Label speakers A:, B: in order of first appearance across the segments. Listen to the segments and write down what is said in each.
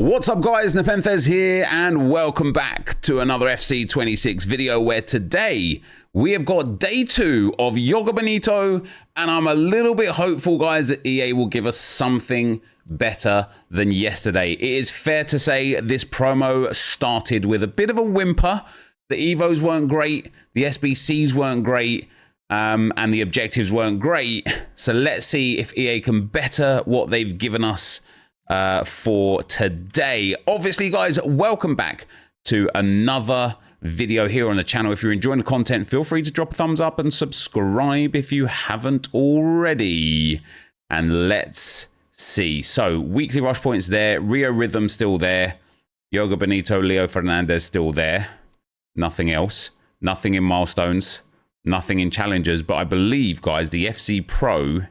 A: What's up guys, NepentheZ here and welcome back to another FC26 video where today we have got day 2 of Joga Bonito and I'm a little bit hopeful guys that EA will give us something better than yesterday. It is fair to say this promo started with a bit of a whimper. The Evos weren't great, the SBCs weren't great, and the objectives weren't great. So let's see if EA can better what they've given us for today. Obviously guys, welcome back to another video here on the channel. If you're enjoying the content, feel free to drop a thumbs up and subscribe if you haven't already. And let's see. So weekly rush points there, Rio Rhythm still there, Joga Bonito, Leo Fernandez still there, nothing else, nothing in milestones, nothing in challenges. But I believe guys the FC Pro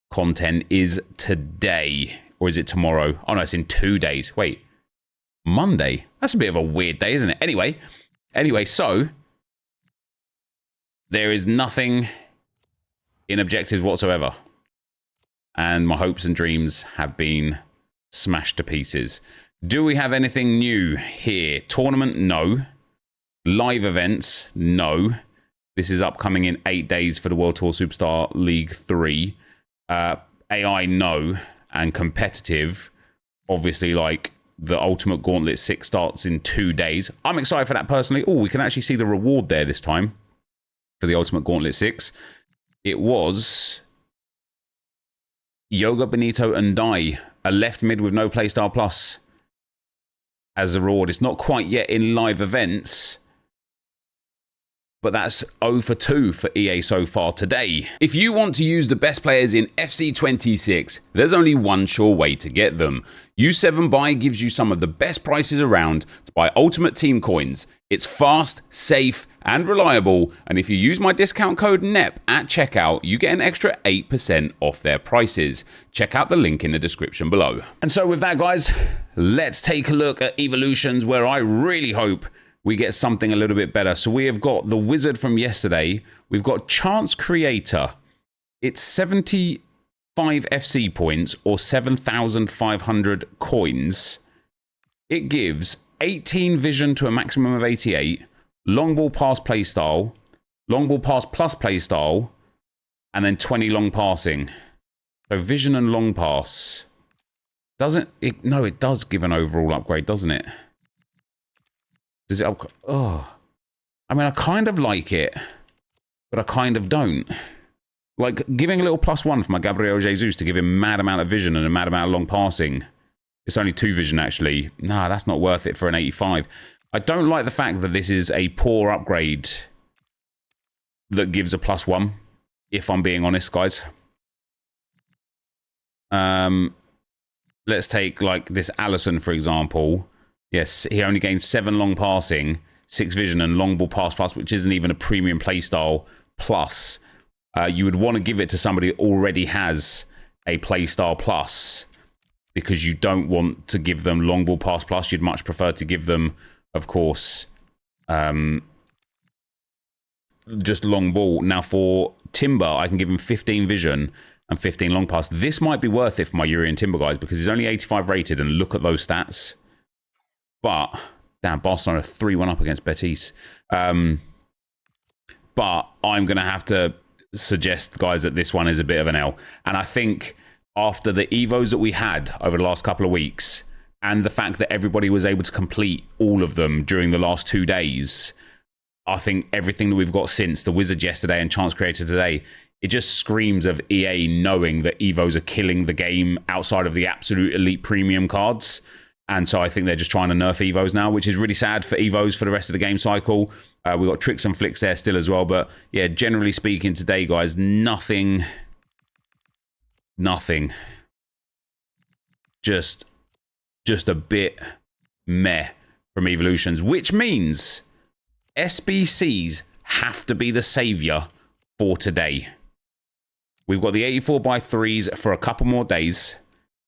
A: content is today. Or is it tomorrow? Oh no, it's in 2 days. Wait, Monday? That's a bit of a weird day, isn't it? Anyway, so there is nothing in objectives whatsoever. And my hopes and dreams have been smashed to pieces. Do we have anything new here? Tournament? No. Live events? No. This is upcoming in 8 days for the World Tour Superstar League 3. AI? No. And competitive, obviously, like the Ultimate Gauntlet 6 starts in 2 days. I'm excited for that personally. Oh, we can actually see the reward there this time for the Ultimate Gauntlet 6. It was Joga Bonito and Die, a left mid with no playstyle plus as a reward. It's not quite yet in live events, but that's 0 for 2 for EA so far today. If you want to use the best players in FC26, there's only one sure way to get them. U7Buy gives you some of the best prices around to buy Ultimate Team coins. It's fast, safe, and reliable, and if you use my discount code NEP at checkout, you get an extra 8% off their prices. Check out the link in the description below. And so with that guys, let's take a look at evolutions where I really hope we get something a little bit better. So we have got the wizard from yesterday. We've got Chance Creator. It's 75 FC points or 7,500 coins. It gives 18 vision to a maximum of 88, long ball pass playstyle, long ball pass plus playstyle, and then 20 long passing. So vision and long pass. Doesn't it? No, it does give an overall upgrade, doesn't it? Does it? Oh, I mean, I kind of like it, but I kind of don't. Like giving a little +1 for my Gabriel Jesus to give him a mad amount of vision and a mad amount of long passing. It's only 2 vision actually. Nah, that's not worth it for an 85. I don't like the fact that this is a poor upgrade that gives a +1. If I'm being honest, guys. Let's take like this Allison for example. Yes, he only gains 7 long passing, 6 vision, and long ball pass plus, which isn't even a premium playstyle plus. You would want to give it to somebody that already has a playstyle plus because you don't want to give them long ball pass plus. You'd much prefer to give them, of course, just long ball. Now for Timber, I can give him 15 vision and 15 long pass. This might be worth it for my Urian Timber guys because he's only 85 rated, and look at those stats. But, damn, Barcelona 3-1 up against Betis. But I'm going to have to suggest, guys, that this one is a bit of an L. And I think after the Evos that we had over the last couple of weeks, and the fact that everybody was able to complete all of them during the last 2 days, I think everything that we've got since the Wizard yesterday and Chance Creator today, it just screams of EA knowing that Evos are killing the game outside of the absolute elite premium cards. And so I think they're just trying to nerf Evos now, which is really sad for Evos for the rest of the game cycle. We've got tricks and flicks there still as well. But yeah, generally speaking today, guys, nothing. Just a bit meh from evolutions, which means SBCs have to be the savior for today. We've got the 84x3s for a couple more days.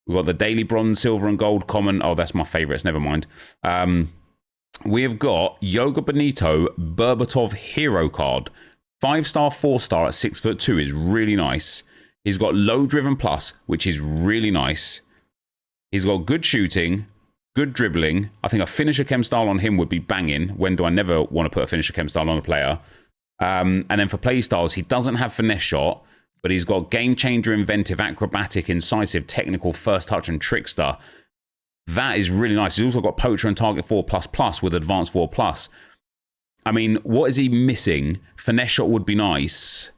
A: We've got the daily bronze, silver, and gold common. Oh, that's my favorites. Never mind. We have got Joga Bonito Berbatov hero card. 5-star, 4-star at 6'2" is really nice. He's got low driven plus, which is really nice. He's got good shooting, good dribbling. I think a finisher chem style on him would be banging. When do I never want to put a finisher chem style on a player? And then for play styles, he doesn't have finesse shot, but he's got game changer, inventive, acrobatic, incisive, technical, first touch, and trickster. That is really nice. He's also got poacher and target 4++ with advanced 4+. I mean, what is he missing? Finesse shot would be nice.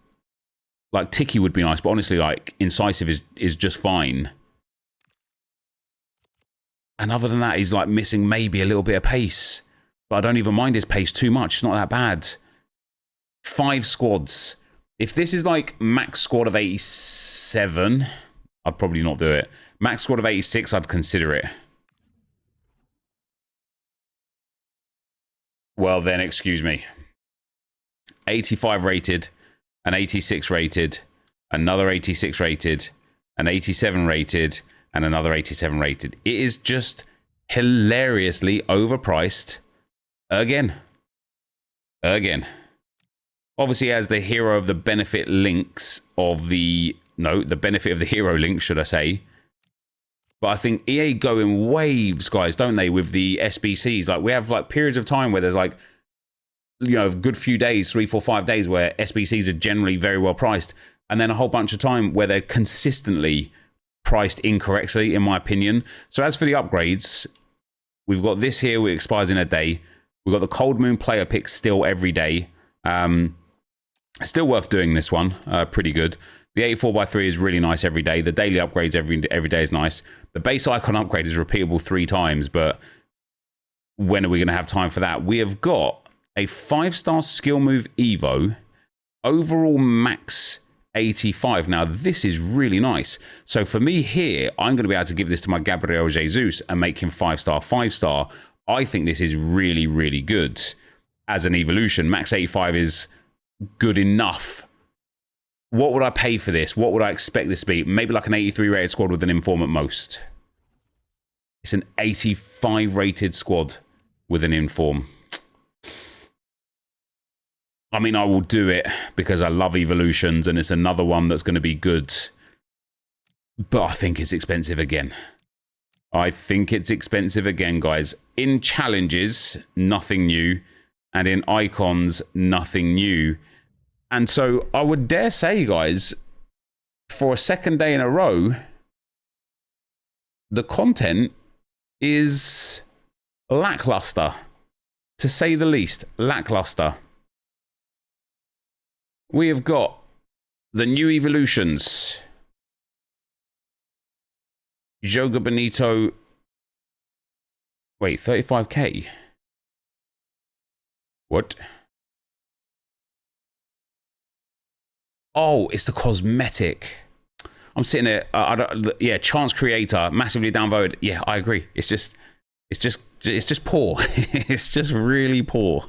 A: Like, ticky would be nice, but honestly, like, incisive is just fine. And other than that, he's, like, missing maybe a little bit of pace. But I don't even mind his pace too much. It's not that bad. 5 squads. If this is, like, max squad of 87, I'd probably not do it. Max squad of 86, I'd consider it. Well, then, excuse me. 85 rated, an 86 rated, another 86 rated, an 87 rated, and another 87 rated. It is just hilariously overpriced again. Obviously, as the hero of the benefit links of the... No, the benefit of the hero link, should I say. But I think EA go in waves, guys, don't they, with the SBCs? Like, we have, like, periods of time where there's, like, you know, a good few days, 3, 4, 5 days, where SBCs are generally very well priced. And then a whole bunch of time where they're consistently priced incorrectly, in my opinion. So as for the upgrades, we've got this here, which expires in a day. We've got the Cold Moon player pick still every day. Still worth doing this one. Pretty good. The 84x3 is really nice every day. The daily upgrades every day is nice. The base icon upgrade is repeatable 3 times, but when are we going to have time for that? We have got a 5-star skill move Evo, overall max 85. Now, this is really nice. So for me here, I'm going to be able to give this to my Gabriel Jesus and make him 5-star, 5-star. I think this is really, really good as an evolution. Max 85 is good enough. What would I pay for this? What would I expect this to be? Maybe like an 83 rated squad with an inform at most. It's an 85 rated squad with an inform. I mean, I will do it because I love evolutions and it's another one that's going to be good. But I think it's expensive again. I think it's expensive again, guys. In challenges, nothing new. And in icons, nothing new. And so I would dare say, guys, for a second day in a row, the content is lackluster, to say the least. Lackluster. We have got the new evolutions. Joga Bonito. Wait, 35k? What? Oh, it's the cosmetic. I'm sitting there. Yeah, chance creator, massively downvoted. Yeah, I agree. It's just poor. It's just really poor.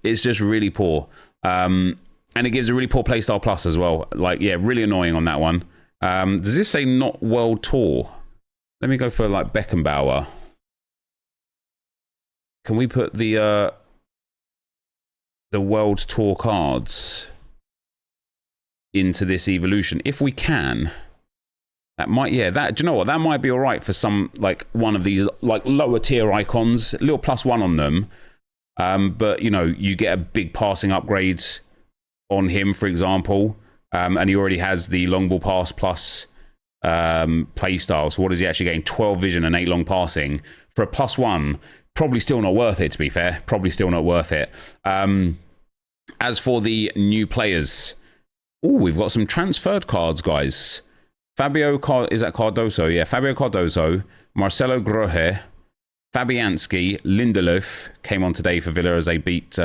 A: It's just really poor. And it gives a really poor playstyle plus as well. Like, yeah, really annoying on that one. Does this say not world tour? Let me go for like Beckenbauer. Can we put the world tour cards into this evolution? If we can, that might, yeah, that, do you know what, that might be all right for some, like one of these like lower tier icons, a little +1 on them, but you know, you get a big passing upgrade on him, for example, and he already has the long ball pass plus play style. So what is he actually getting? 12 vision and 8 long passing for a +1. Probably still not worth it, to be fair. Probably still not worth it. As for the new players, oh, we've got some transferred cards, guys. Is that Cardoso? Yeah, Fabio Cardoso, Marcelo Grohe, Fabianski, Lindelof came on today for Villa as they beat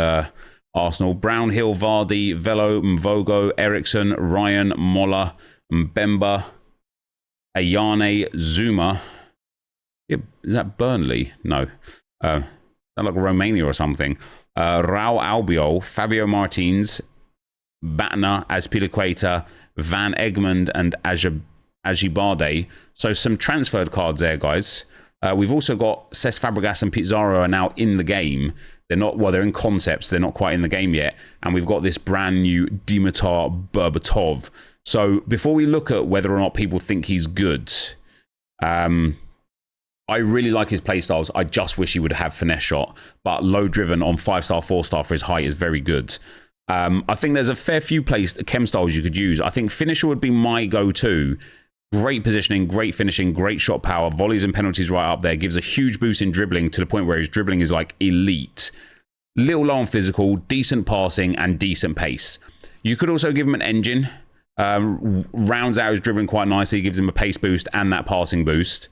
A: Arsenal. Brownhill, Vardy, Velo, Mvogo, Eriksson, Ryan, Mola, Mbemba, Ayane, Zuma. Yeah, is that Burnley? No. That like Romania or something. Raul Albiol, Fabio Martins, Batna, Azpilicueta, Van Egmond, and Ajibade. So some transferred cards there, guys. We've also got Cesc Fabregas and Pizarro are now in the game. They're not, well, they're in concepts. They're not quite in the game yet. And we've got this brand new Dimitar Berbatov. So before we look at whether or not people think he's good, I I really like his playstyles. I just wish he would have finesse shot, but low driven on 5-star, 4-star for his height is very good. I think there's a fair few chem styles you could use. I think finisher would be my go-to. Great positioning, great finishing, great shot power, volleys and penalties right up there. Gives a huge boost in dribbling to the point where his dribbling is like elite. Little low on physical, decent passing, and decent pace. You could also give him an engine. Rounds out his dribbling quite nicely, gives him a pace boost and that passing boost.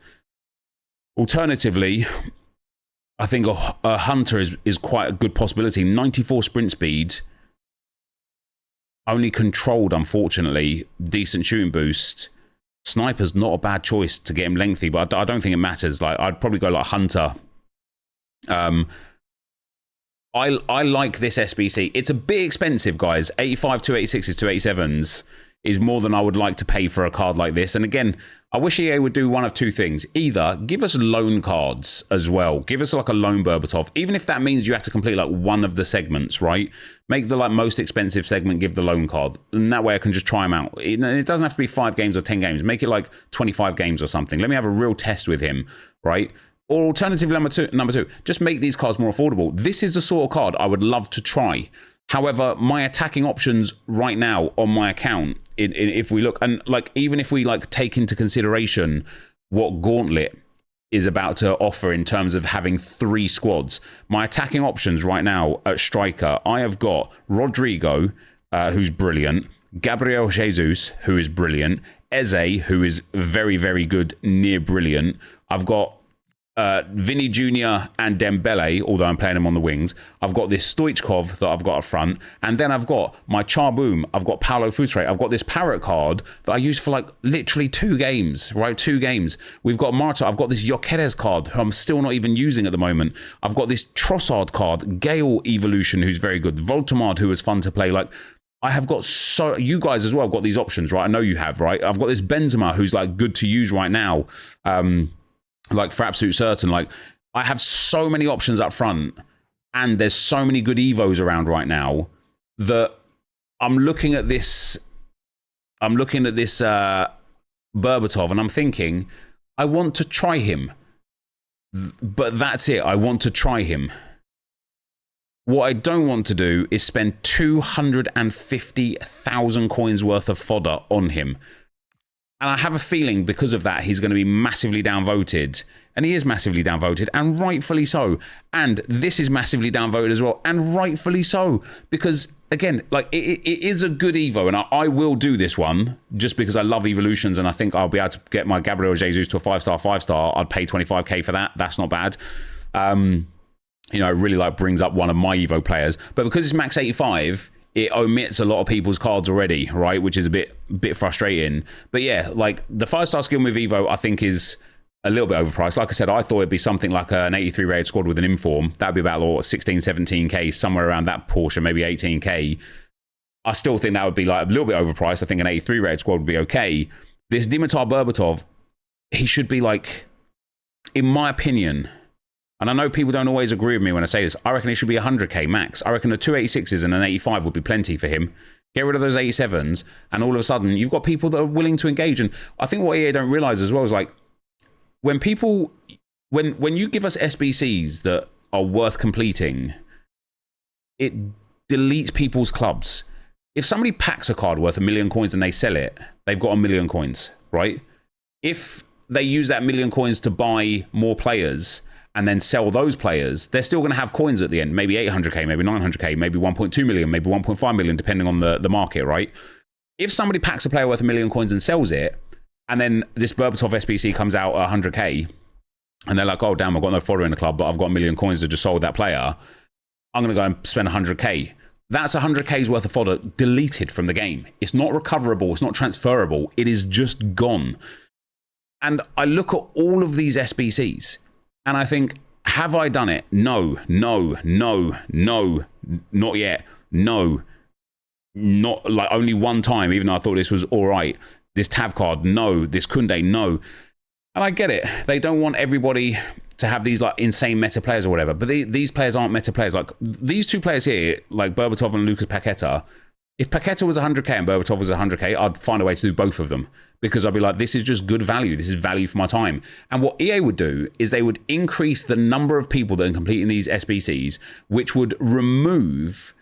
A: Alternatively, I think a Hunter is quite a good possibility. 94 sprint speed, only controlled, unfortunately. Decent shooting boost. Sniper's not a bad choice to get him lengthy, but I don't think it matters. Like, I'd probably go like Hunter. I like this SBC. It's a bit expensive, guys. 85, 286s, 287s is more than I would like to pay for a card like this. And again, I wish EA would do one of two things. Either give us loan cards as well. Give us like a loan Berbatov, even if that means you have to complete like one of the segments, right? Make the like most expensive segment, give the loan card. And that way I can just try him out. It doesn't have to be 5 games or 10 games. Make it like 25 games or something. Let me have a real test with him, right? Or alternative number two, just make these cards more affordable. This is the sort of card I would love to try. However, my attacking options right now on my account, if we look, and like even if we like take into consideration what Gauntlet is about to offer in terms of having 3 squads, my attacking options right now at striker, I have got Rodrigo, who's brilliant, Gabriel Jesus, who is brilliant, Eze, who is very, very good, near brilliant. I've got Vinny Jr. and Dembele, although I'm playing him on the wings. I've got this Stoichkov that I've got up front. And then I've got my Charboom. I've got Paulo Futre. I've got this Parrot card that I used for like literally 2 games, right? 2 games. We've got Marta. I've got this Jokeres card, who I'm still not even using at the moment. I've got this Trossard card, Gale Evolution, who's very good. Voltamard, who is fun to play. Like, I have got so... You guys as well have got these options, right? I know you have, right? I've got this Benzema, who's like good to use right now. Like for absolute certain, like I have so many options up front and there's so many good Evos around right now that I'm looking at this Berbatov and I'm thinking, I want to try him, but that's it. I want to try him. What I don't want to do is spend 250,000 coins worth of fodder on him. And I have a feeling because of that, he's going to be massively downvoted. And he is massively downvoted, and rightfully so. And this is massively downvoted as well, and rightfully so. Because, again, like it is a good Evo, and I will do this one just because I love evolutions, and I think I'll be able to get my Gabriel Jesus to a 5-star, 5-star. I'd pay 25k for that. That's not bad. You know, it really like brings up one of my Evo players. But because it's max 85... it omits a lot of people's cards already, right? Which is a bit frustrating. But yeah, like the 5-star skill move Evo, I think is a little bit overpriced. Like I said, I thought it'd be something like an 83 rated squad with an inform. That'd be about 16, 17k, somewhere around that portion, maybe 18k. I still think that would be like a little bit overpriced. I think an 83 rated squad would be okay. This Dimitar Berbatov, he should be like, in my opinion, and I know people don't always agree with me when I say this, I reckon it should be 100k max. I reckon the 286s and an 85 would be plenty for him. Get rid of those 87s, and all of a sudden, you've got people that are willing to engage. And I think what EA don't realize as well is like, when people, when you give us SBCs that are worth completing, it deletes people's clubs. If somebody packs a card worth 1 million coins and they sell it, they've got 1 million coins, right? If they use that 1 million coins to buy more players and then sell those players, they're still going to have coins at the end. Maybe 800k, maybe 900k, maybe 1.2 million, maybe 1.5 million, depending on the market, right? If somebody packs a player worth 1 million coins and sells it, and then this Berbatov SBC comes out at 100k, and they're like, oh, damn, I've got no fodder in the club, but I've got 1 million coins that just sold that player. I'm going to go and spend 100k. That's 100k's worth of fodder deleted from the game. It's not recoverable. It's not transferable. It is just gone. And I look at all of these SBCs, and I think, have I done it? No, no, no, no, not yet. No, not like only one time, even though I thought this was all right. This Tav card, no. This Kunde, no. And I get it. They don't want everybody to have these like insane meta players or whatever. But these players aren't meta players. Like these two players here, like Berbatov and Lucas Paqueta, If Paqueta was 100k and Berbatov was 100k, I'd find a way to do both of them because I'd be like, this is just good value. This is value for my time. And what EA would do is they would increase the number of people that are completing these SBCs, which would remove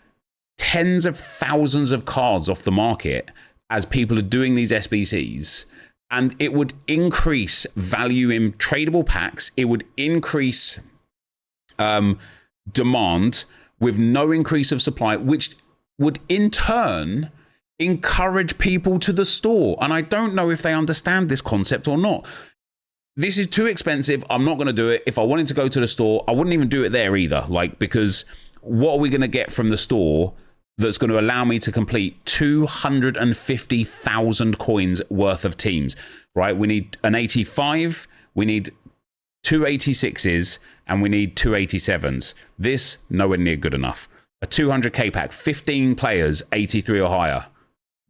A: tens of thousands of cards off the market as people are doing these SBCs. And it would increase value in tradable packs. It would increase demand with no increase of supply, which would in turn encourage people to the store. And I don't know if they understand this concept or not. This is too expensive. I'm not going to do it. If I wanted to go to the store, I wouldn't even do it there either. Like, because what are we going to get from the store that's going to allow me to complete 250,000 coins worth of teams, right? We need an 85, we need two 86s, and we need two 87s. This, nowhere near good enough. A 200k pack, 15 players, 83 or higher.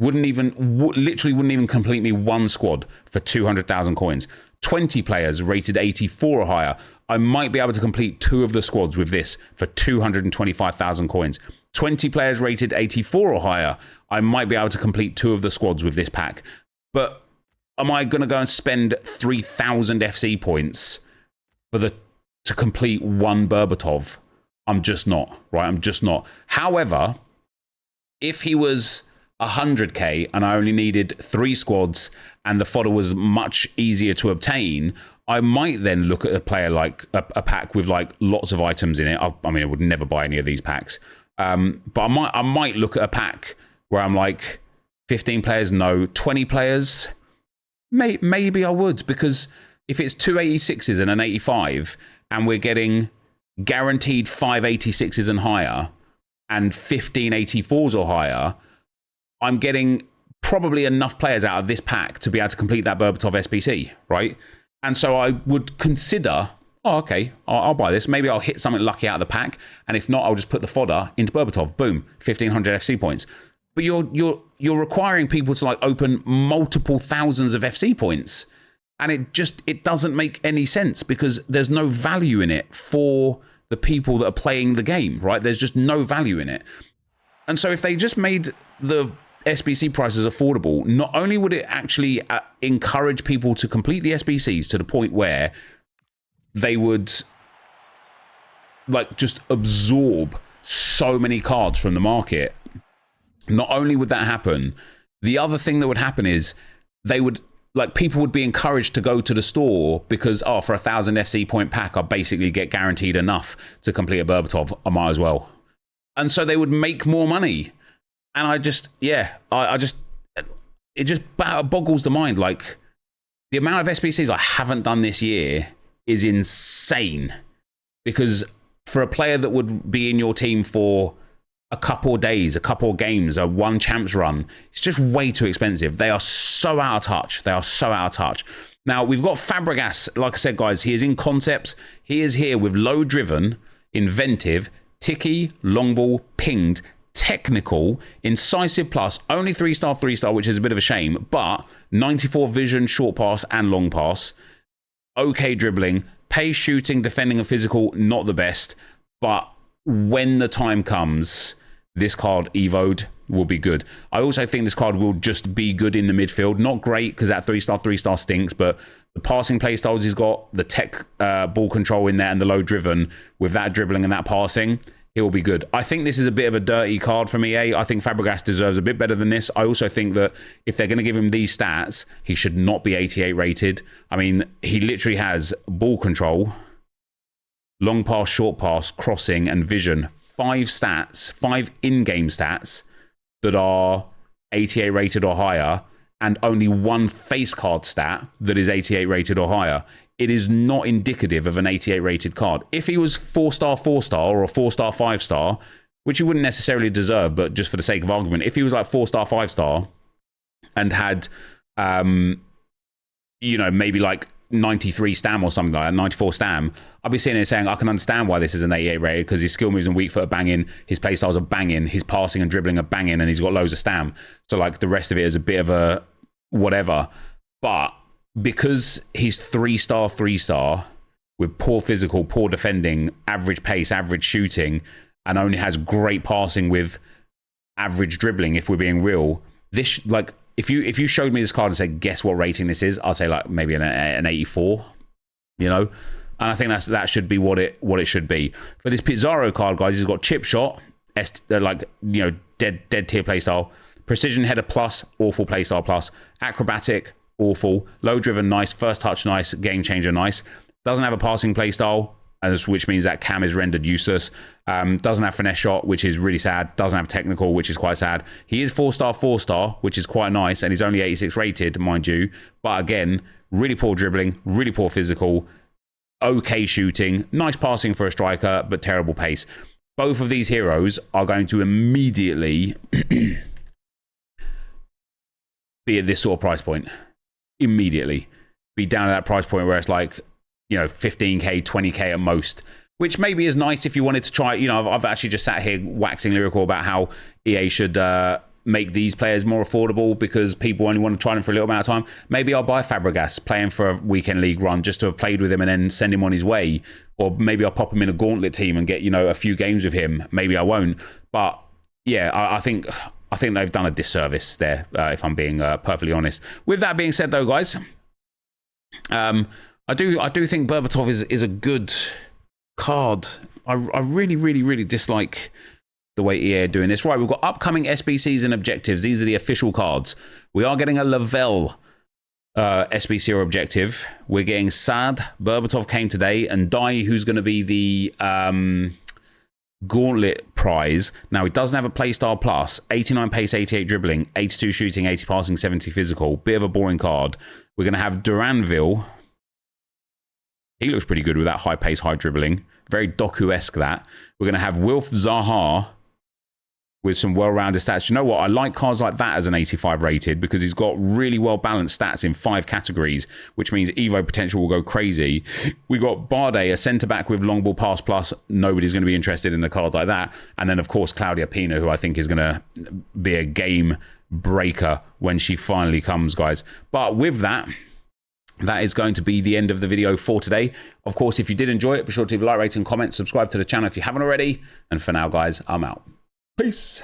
A: Literally wouldn't even complete me one squad for 200,000 coins. 20 players rated 84 or higher. I might be able to complete two of the squads with this for 225,000 coins. 20 players rated 84 or higher. I might be able to complete two of the squads with this pack. But am I going to go and spend 3,000 FC points to complete one Berbatov? I'm just not, right? I'm just not. However, if he was 100k and I only needed three squads and the fodder was much easier to obtain, I might then look at a player like a pack with like lots of items in it. I mean, I would never buy any of these packs. But I might look at a pack where I'm like 15 players, no, 20 players. Maybe I would, because if it's two 86s and an 85 and we're getting guaranteed 5 86s and higher and 15 84s or higher, I'm getting probably enough players out of this pack to be able to complete that Berbatov SBC, right? And so I would consider, oh, okay, I'll buy this. Maybe I'll hit something lucky out of the pack, and if not, I'll just put the fodder into Berbatov. Boom, 1,500 FC points. But you're requiring people to like open multiple thousands of FC points, and it doesn't make any sense because there's no value in it for the people that are playing the game, right? There's just no value in it. And so if they just made the SBC prices affordable, not only would it actually encourage people to complete the SBCs to the point where they would like just absorb so many cards from the market. Not only would that happen, the other thing that would happen is people would be encouraged to go to the store because, for 1,000 FC point pack, I basically get guaranteed enough to complete a Berbatov. I might as well. And so they would make more money. And it just boggles the mind. Like, the amount of SBCs I haven't done this year is insane. Because for a player that would be in your team for a couple of days, a couple of games, a one champs run, it's just way too expensive. They are so out of touch. Now, we've got Fabregas. Like I said, guys, he is in concepts. He is here with low driven, inventive, ticky, long ball, pinged, technical, incisive plus, only 3-star, which is a bit of a shame, but 94 vision, short pass and long pass, okay dribbling, pace, shooting, defending and physical, not the best, but when the time comes, this card evoed will be good. I also think this card will just be good in the midfield. Not great because that 3-star stinks, but the passing play styles he's got, the tech ball control in there and the low driven with that dribbling and that passing, it will be good. I think this is a bit of a dirty card from EA. I think Fabregas deserves a bit better than this. I also think that if they're going to give him these stats, he should not be 88 rated. I mean, he literally has ball control, long pass, short pass, crossing, and vision. 5 in-game stats that are 88 rated or higher, and only one face card stat that is 88 rated or higher. It is not indicative of an 88 rated card. If he was 4-star, 4-star, or a 4-star, 5-star, which he wouldn't necessarily deserve, but just for the sake of argument, if he was like 4-star, 5-star and had, maybe like 93 stam or something like that, 94 stam, I'd be sitting here saying, I can understand why this is an 88 rated because his skill moves and weak foot are banging, his play styles are banging, his passing and dribbling are banging, and he's got loads of stam. So like the rest of it is a bit of a whatever. But because he's 3-star, 3-star with poor physical, poor defending, average pace, average shooting, and only has great passing with average dribbling, if we're being real. This, like, if you showed me this card and said, guess what rating this is, I'll say like maybe an 84, you know? And I think that should be what it should be. For this Pizarro card, guys, he's got chip shot, like, you know, dead tier playstyle. Precision header plus, awful playstyle plus. Acrobatic, awful. Low driven, nice. First touch, nice. Game changer, nice. Doesn't have a passing playstyle, which means that cam is rendered useless. Doesn't have finesse shot, which is really sad. Doesn't have technical, which is quite sad. He is 4-star, which is quite nice, and he's only 86 rated, mind you. But again, really poor dribbling, really poor physical, okay shooting, nice passing for a striker, but terrible pace. Both of these heroes are going to immediately be at this sort of price point. Immediately. Be down at that price point where it's like, you know, 15k, 20k at most, which maybe is nice if you wanted to try. You know, I've actually just sat here waxing lyrical about how EA should make these players more affordable because people only want to try them for a little amount of time. Maybe I'll buy Fabregas, play him for a weekend league run just to have played with him and then send him on his way. Or maybe I'll pop him in a gauntlet team and get, you know, a few games with him. Maybe I won't. But yeah, I think they've done a disservice there, if I'm being perfectly honest. With that being said, though, guys, I do think Berbatov is a good card. I really dislike the way EA are doing this. Right, we've got upcoming SBCs and objectives. These are the official cards. We are getting a Lavelle SBC or objective. We're getting Sad. Berbatov came today, and Dai, who's going to be the Gauntlet prize. Now, he doesn't have a playstyle plus. 89 pace, 88 dribbling, 82 shooting, 80 passing, 70 physical. Bit of a boring card. We're going to have Duranville. He looks pretty good with that high pace, high dribbling. Very Doku-esque, that. We're going to have Wilf Zaha with some well-rounded stats. You know what? I like cards like that as an 85 rated because he's got really well-balanced stats in 5 categories, which means Evo potential will go crazy. We got Barde, a centre-back with long ball pass plus. Nobody's going to be interested in a card like that. And then, of course, Claudia Pina, who I think is going to be a game breaker when she finally comes, guys. But with that, that is going to be the end of the video for today. Of course, if you did enjoy it, be sure to leave a like, rate, and comment. Subscribe to the channel if you haven't already. And for now, guys, I'm out. Peace.